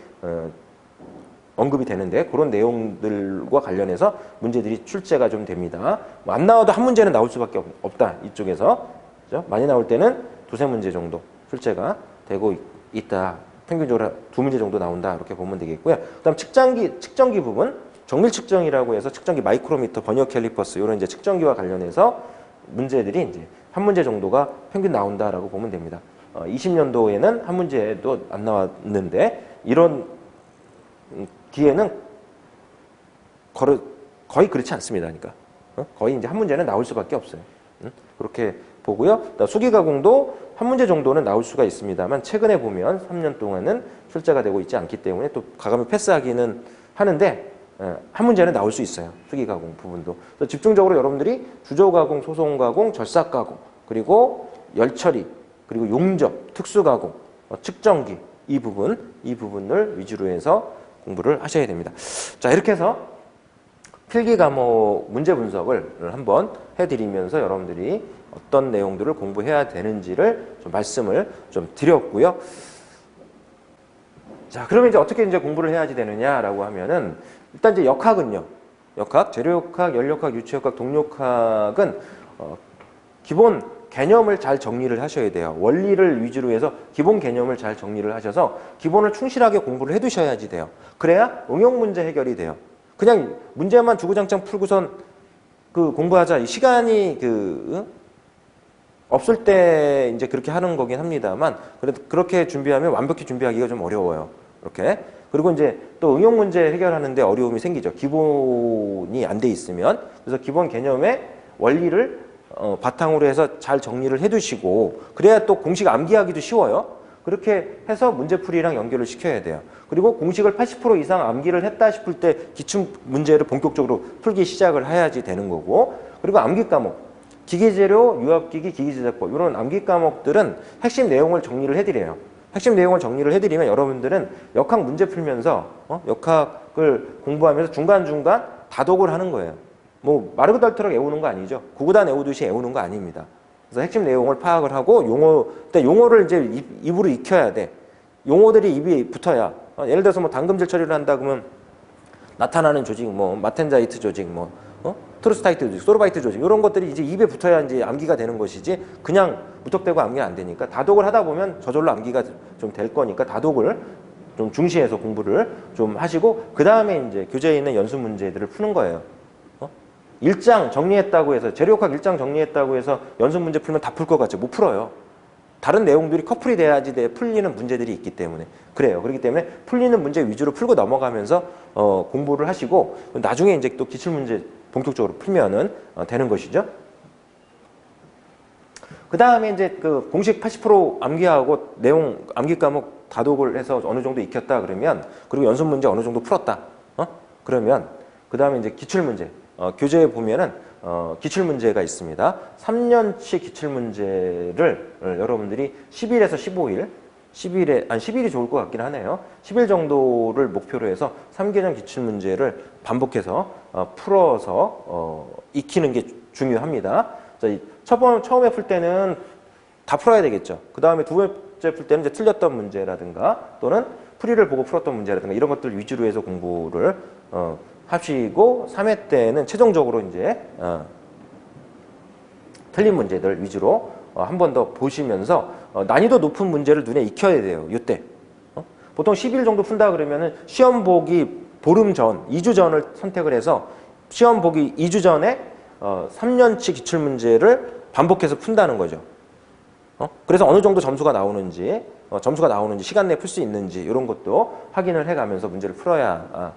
언급이 되는데, 그런 내용들과 관련해서 문제들이 출제가 좀 됩니다. 뭐 안 나와도 한 문제는 나올 수밖에 없다. 이쪽에서 그렇죠? 많이 나올 때는 2, 3문제 정도 출제가 되고 있다. 평균적으로 2문제 정도 나온다. 이렇게 보면 되겠고요. 그다음 측정기 부분, 정밀 측정이라고 해서 측정기 마이크로미터, 버니어 캘리퍼스 이런 이제 측정기와 관련해서 문제들이 이제 한 문제 정도가 평균 나온다라고 보면 됩니다. 20년도에는 한 문제도 안 나왔는데, 이런 기회는 거의 그렇지 않습니다. 그러니까 거의 이제 한 문제는 나올 수밖에 없어요. 그렇게 보고요. 수기가공도 한 문제 정도는 나올 수가 있습니다만, 최근에 보면 3년 동안은 출제가 되고 있지 않기 때문에 또 가감히 패스하기는 하는데, 한 문제는 나올 수 있어요. 수기가공 부분도. 그래서 집중적으로 여러분들이 주조가공, 소송가공, 절삭가공, 그리고 열처리, 그리고 용접, 특수가공, 측정기 이 부분을 위주로 해서 공부를 하셔야 됩니다. 자, 이렇게 해서 필기 과목 문제 분석을 한번 해드리면서 여러분들이 어떤 내용들을 공부해야 되는지를 좀 말씀을 좀 드렸고요. 자, 그러면 이제 어떻게 이제 공부를 해야지 되느냐라고 하면은, 일단 이제 역학은요. 역학, 재료역학, 연력학, 유체역학, 동력학은 기본 개념을 잘 정리를 하셔야 돼요. 원리를 위주로 해서 기본 개념을 잘 정리를 하셔서 기본을 충실하게 공부를 해두셔야지 돼요. 그래야 응용 문제 해결이 돼요. 그냥 문제만 주구장창 풀고선 그 공부하자, 시간이 없을 때 이제 그렇게 하는 거긴 합니다만, 그래도 그렇게 준비하면 완벽히 준비하기가 좀 어려워요. 이렇게. 그리고 이제 또 응용 문제 해결하는데 어려움이 생기죠. 기본이 안 돼 있으면. 그래서 기본 개념의 원리를 바탕으로 해서 잘 정리를 해두시고, 그래야 또 공식 암기하기도 쉬워요. 그렇게 해서 문제풀이랑 연결을 시켜야 돼요. 그리고 공식을 80% 이상 암기를 했다 싶을 때 기출 문제를 본격적으로 풀기 시작을 해야지 되는 거고, 그리고 암기 과목, 기계재료, 유압기기, 기기제작법 이런 암기 과목들은 핵심 내용을 정리를 해드려요. 핵심 내용을 정리를 해드리면 여러분들은 역학 문제 풀면서 역학을 공부하면서 중간중간 다독을 하는 거예요. 뭐 마르고 닳도록 외우는 거 아니죠. 구구단 외우듯이 외우는 거 아닙니다. 그래서 핵심 내용을 파악을 하고 용어를 이제 입으로 익혀야 돼. 용어들이 입에 붙어야. 예를 들어서 뭐 당금질 처리를 한다 그러면 나타나는 조직, 뭐 마텐자이트 조직, 뭐 트루스타이트 조직, 소르바이트 조직 이런 것들이 이제 입에 붙어야 이제 암기가 되는 것이지, 그냥 무턱대고 암기는 안 되니까 다독을 하다 보면 저절로 암기가 좀 될 거니까 다독을 좀 중시해서 공부를 좀 하시고, 그 다음에 이제 교재에 있는 연수 문제들을 푸는 거예요. 일장 정리했다고 해서, 재료역학 일장 정리했다고 해서 연수 문제 풀면 다 풀 것 같죠? 못 풀어요. 다른 내용들이 커플이 돼야지 풀리는 문제들이 있기 때문에 그래요. 그렇기 때문에 풀리는 문제 위주로 풀고 넘어가면서 공부를 하시고, 나중에 이제 또 기출 문제 본격적으로 풀면은 되는 것이죠. 그 다음에 이제 그 공식 80% 암기하고 내용 암기 과목 다독을 해서 어느 정도 익혔다 그러면, 그리고 연습 문제 어느 정도 풀었다. 그러면 그 다음에 이제 기출 문제. 교재에 보면은 기출 문제가 있습니다. 3년치 기출 문제를 여러분들이 10일에서 15일, 10일이 좋을 것 같긴 하네요. 10일 정도를 목표로 해서 3개년 기출 문제를 반복해서 풀어서 익히는 게 중요합니다. 자, 처음에 풀 때는 다 풀어야 되겠죠. 그 다음에 두 번째 풀 때는 이제 틀렸던 문제라든가 또는 풀이를 보고 풀었던 문제라든가 이런 것들 위주로 해서 공부를 하시고, 3회 때는 최종적으로 이제 틀린 문제들 위주로 한 번 더 보시면서 난이도 높은 문제를 눈에 익혀야 돼요. 이때 보통 10일 정도 푼다 그러면은 시험 보기 보름 전, 2주 전을 선택을 해서 시험 보기 2주 전에 3년치 기출 문제를 반복해서 푼다는 거죠. 그래서 어느 정도 점수가 나오는지, 시간 내에 풀 수 있는지 이런 것도 확인을 해가면서 문제를 풀어야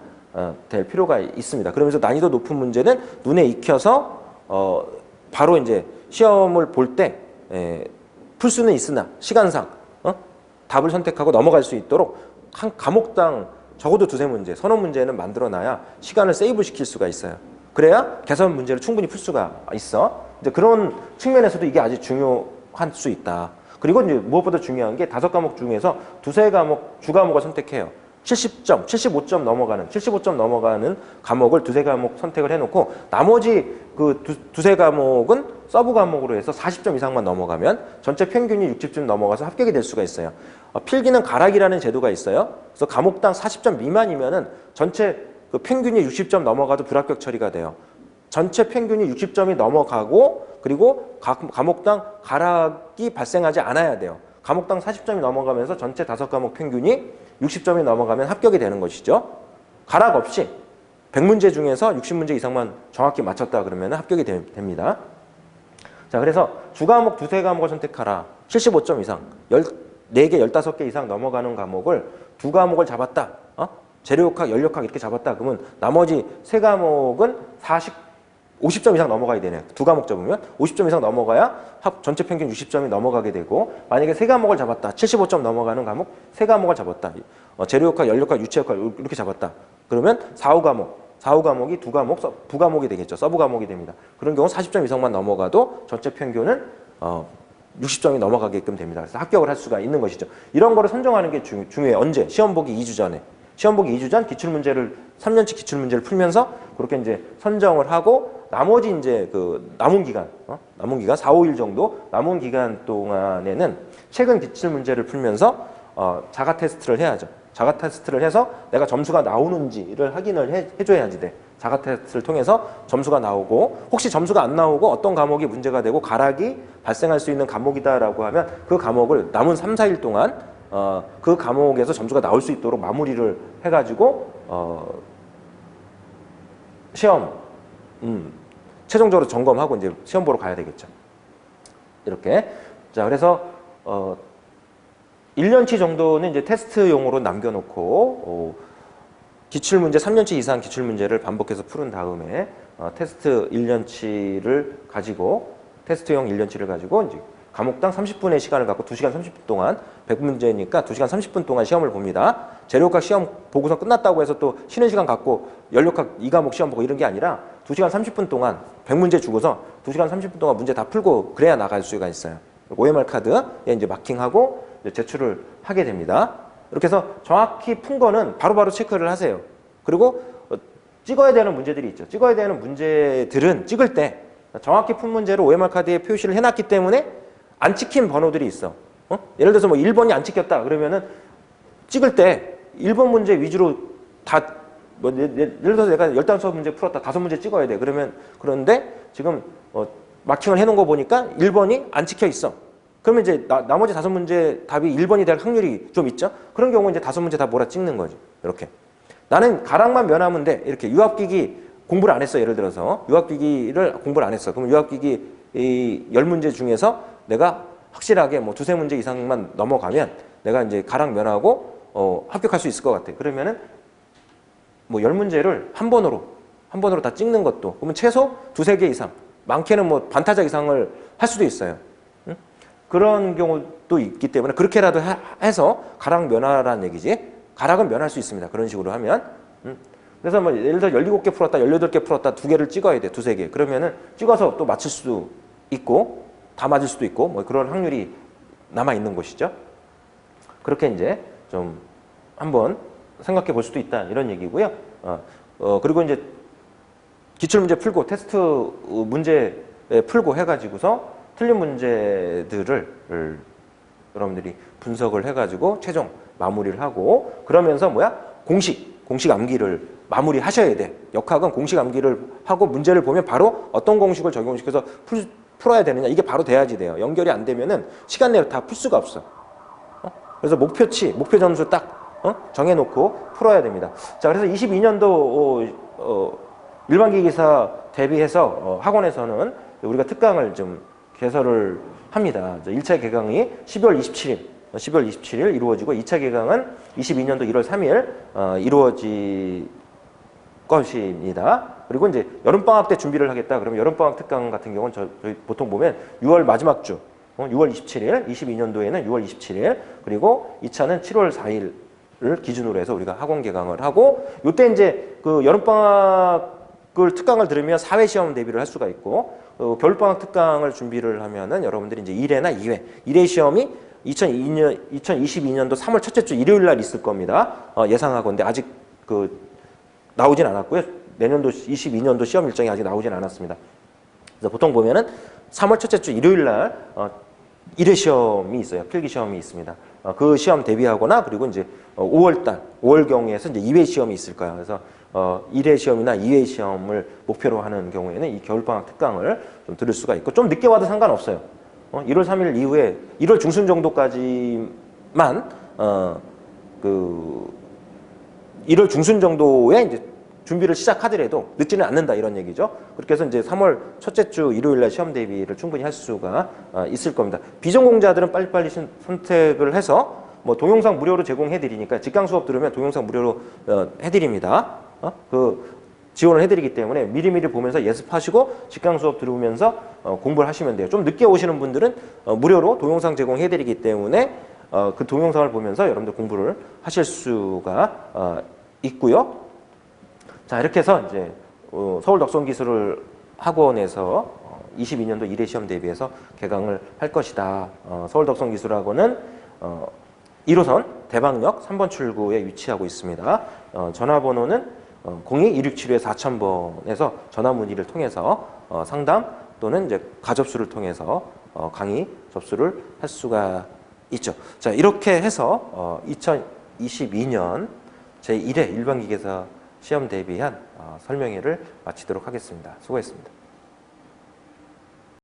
될 필요가 있습니다. 그러면서 난이도 높은 문제는 눈에 익혀서 바로 이제 시험을 볼 때 풀 수는 있으나 시간상 답을 선택하고 넘어갈 수 있도록 한 과목당 적어도 두세 문제, 서너 문제는 만들어놔야 시간을 세이브 시킬 수가 있어요. 그래야 개선 문제를 충분히 풀 수가 있어. 이제 그런 측면에서도 이게 아주 중요할 수 있다. 그리고 이제 무엇보다 중요한 게 5과목 중에서 두세 과목, 주과목을 선택해요. 70점, 75점 넘어가는 과목을 두세 과목 선택을 해놓고 나머지 그 두세 과목은 서브 과목으로 해서 40점 이상만 넘어가면 전체 평균이 60점 넘어가서 합격이 될 수가 있어요. 필기는 가락이라는 제도가 있어요. 그래서 과목당 40점 미만이면은 전체 그 평균이 60점 넘어가도 불합격 처리가 돼요. 전체 평균이 60점이 넘어가고, 그리고 과목당 가락이 발생하지 않아야 돼요. 과목당 40점이 넘어가면서 전체 5과목 평균이 60점이 넘어가면 합격이 되는 것이죠. 가락 없이 100문제 중에서 60문제 이상만 정확히 맞췄다 그러면 합격이 됩니다. 자, 그래서 주과목 두세 과목을 선택하라. 75점 이상, 4개, 15개 이상 넘어가는 과목을 두 과목을 잡았다. 재료역학, 연력학 이렇게 잡았다. 그러면 나머지 세 과목은 50점 이상 넘어가야 되네요. 두 과목 잡으면 50점 이상 넘어가야 전체 평균 60점이 넘어가게 되고, 만약에 세 과목을 잡았다. 75점 넘어가는 과목 세 과목을 잡았다. 재료역학, 연력학, 유체역학 이렇게 잡았다. 그러면 4, 5과목이 두 과목, 부과목이 되겠죠. 서브 과목이 됩니다. 그런 경우 40점 이상만 넘어가도 전체 평균은 60점이 넘어가게끔 됩니다. 그래서 합격을 할 수가 있는 것이죠. 이런 거를 선정하는 게 중요해요. 언제? 시험 보기 2주 전에. 시험 보기 2주 전 기출문제를 3년치 기출문제를 풀면서 그렇게 이제 선정을 하고, 나머지 이제 그 남은 기간 4, 5일 정도 남은 기간 동안에는 최근 기출문제를 풀면서 자가 테스트를 해야죠. 자가 테스트를 해서 내가 점수가 나오는지를 확인을 해줘야지 돼. 자가 테스트를 통해서 점수가 나오고, 혹시 점수가 안 나오고 어떤 과목이 문제가 되고 가락이 발생할 수 있는 과목이다라고 하면 그 과목을 남은 3, 4일 동안 그 과목에서 점수가 나올 수 있도록 마무리를 해가지고 시험 최종적으로 점검하고 이제 시험 보러 가야 되겠죠. 이렇게. 자, 그래서 1년치 정도는 이제 테스트용으로 남겨놓고 기출문제 3년치 이상 기출문제를 반복해서 푸른 다음에 테스트 1년치를 가지고, 테스트용 1년치를 가지고 이제 과목당 30분의 시간을 갖고 2시간 30분 동안 100문제니까 2시간 30분 동안 시험을 봅니다. 재료학과 시험 보고서 끝났다고 해서 또 쉬는 시간 갖고 연력학 2과목 시험 보고 이런 게 아니라 2시간 30분 동안 100문제 주고서 2시간 30분 동안 문제 다 풀고 그래야 나갈 수가 있어요. OMR 카드에 이제 마킹하고 이제 제출을 하게 됩니다. 이렇게 해서 정확히 푼 거는 바로바로 체크를 하세요. 그리고 찍어야 되는 문제들이 있죠. 찍어야 되는 문제들은 찍을 때 정확히 푼 문제를 OMR 카드에 표시를 해놨기 때문에 안 찍힌 번호들이 있어. 예를 들어서 뭐 1번이 안 찍혔다 그러면은 찍을 때 1번 문제 위주로 다, 예를 들어서 내가 15문제 풀었다. 5문제 찍어야 돼. 그런데 지금 마킹을 해놓은 거 보니까 1번이 안 찍혀 있어. 그러면 이제 나머지 5문제 답이 1번이 될 확률이 좀 있죠. 그런 경우 이제 5문제 다 몰아 찍는 거지. 이렇게. 나는 가락만 면하면 돼. 이렇게 유압기기 공부를 안 했어. 예를 들어서 유압기기를 공부를 안 했어. 그럼 유압기기 이 10문제 중에서 내가 확실하게 뭐 2, 3문제 이상만 넘어가면 내가 이제 가락 면하고 합격할 수 있을 것 같아. 그러면은 뭐 10문제를 한 번으로 다 찍는 것도, 그러면 최소 2, 3개 이상, 많게는 뭐 반타작 이상을 할 수도 있어요. 응? 그런 경우도 있기 때문에 그렇게라도 해서 가락 면하라는 얘기지. 가락은 면할 수 있습니다. 그런 식으로 하면. 그래서 뭐 예를 들어 17개 풀었다, 18개 풀었다, 2개를 찍어야 돼. 2-3개. 그러면은 찍어서 또 맞출 수도 있고 다 맞을 수도 있고 뭐 그런 확률이 남아 있는 것이죠. 그렇게 이제 좀 한번 생각해 볼 수도 있다 이런 얘기고요. 그리고 이제 기출 문제 풀고 테스트 문제 풀고 해가지고서 틀린 문제들을 여러분들이 분석을 해가지고 최종 마무리를 하고 그러면서 공식 암기를 마무리하셔야 돼. 역학은 공식 암기를 하고 문제를 보면 바로 어떤 공식을 적용시켜서 풀어야 되느냐 이게 바로 돼야지 돼요. 연결이 안 되면은 시간 내로 다 풀 수가 없어. 그래서 목표치, 목표 점수 딱 정해놓고 풀어야 됩니다. 자, 그래서 22년도 일반기기사 대비해서 학원에서는 우리가 특강을 좀 개설을 합니다. 1차 개강이 12월 27일 이루어지고 2차 개강은 22년도 1월 3일 이루어질 것입니다. 그리고 이제 여름방학 때 준비를 하겠다. 그러면 여름방학 특강 같은 경우는 저희 보통 보면 6월 마지막 주 6월 27일, 22년도에는 6월 27일, 그리고 2차는 7월 4일을 기준으로 해서 우리가 학원 개강을 하고, 요때 이제 그 여름방학을 특강을 들으면 4회 시험 대비를 할 수가 있고, 겨울방학 특강을 준비를 하면은 여러분들이 이제 1회나 2회, 1회 시험이 2022년도 3월 첫째 주 일요일 날 있을 겁니다. 예상하건데 아직 나오진 않았고요. 내년도 22년도 시험 일정이 아직 나오진 않았습니다. 그래서 보통 보면은 3월 첫째 주 일요일 날 1회 시험이 있어요. 필기 시험이 있습니다. 그 시험 대비하거나 그리고 이제 5월경에서 이제 2회 시험이 있을 거예요. 그래서 1회 시험이나 2회 시험을 목표로 하는 경우에는 이 겨울방학 특강을 좀 들을 수가 있고 좀 늦게 와도 상관없어요. 1월 3일 이후에 1월 중순 정도까지만 1월 중순 정도에 이제 준비를 시작하더라도 늦지는 않는다 이런 얘기죠. 그렇게 해서 이제 3월 첫째 주 일요일 날 시험 대비를 충분히 할 수가 있을 겁니다. 비전공자들은 빨리빨리 선택을 해서 뭐 동영상 무료로 제공해 드리니까 직강 수업 들으면 동영상 무료로 해 드립니다. 지원을 해 드리기 때문에 미리미리 보면서 예습하시고 직강 수업 들으면서 공부를 하시면 돼요. 좀 늦게 오시는 분들은 무료로 동영상 제공해 드리기 때문에 그 동영상을 보면서 여러분들 공부를 하실 수가 있고요. 자, 이렇게 해서 이제 서울 덕성기술 학원에서 22년도 1회 시험 대비해서 개강을 할 것이다. 서울 덕성기술학원은 1호선 대방역 3번 출구에 위치하고 있습니다. 전화번호는 02-267-4000번에서 전화 문의를 통해서 상담 또는 이제 가접수를 통해서 강의 접수를 할 수가 있죠. 자, 이렇게 해서 2022년 제1회 일반기계사 시험 대비한 설명회를 마치도록 하겠습니다. 수고했습니다.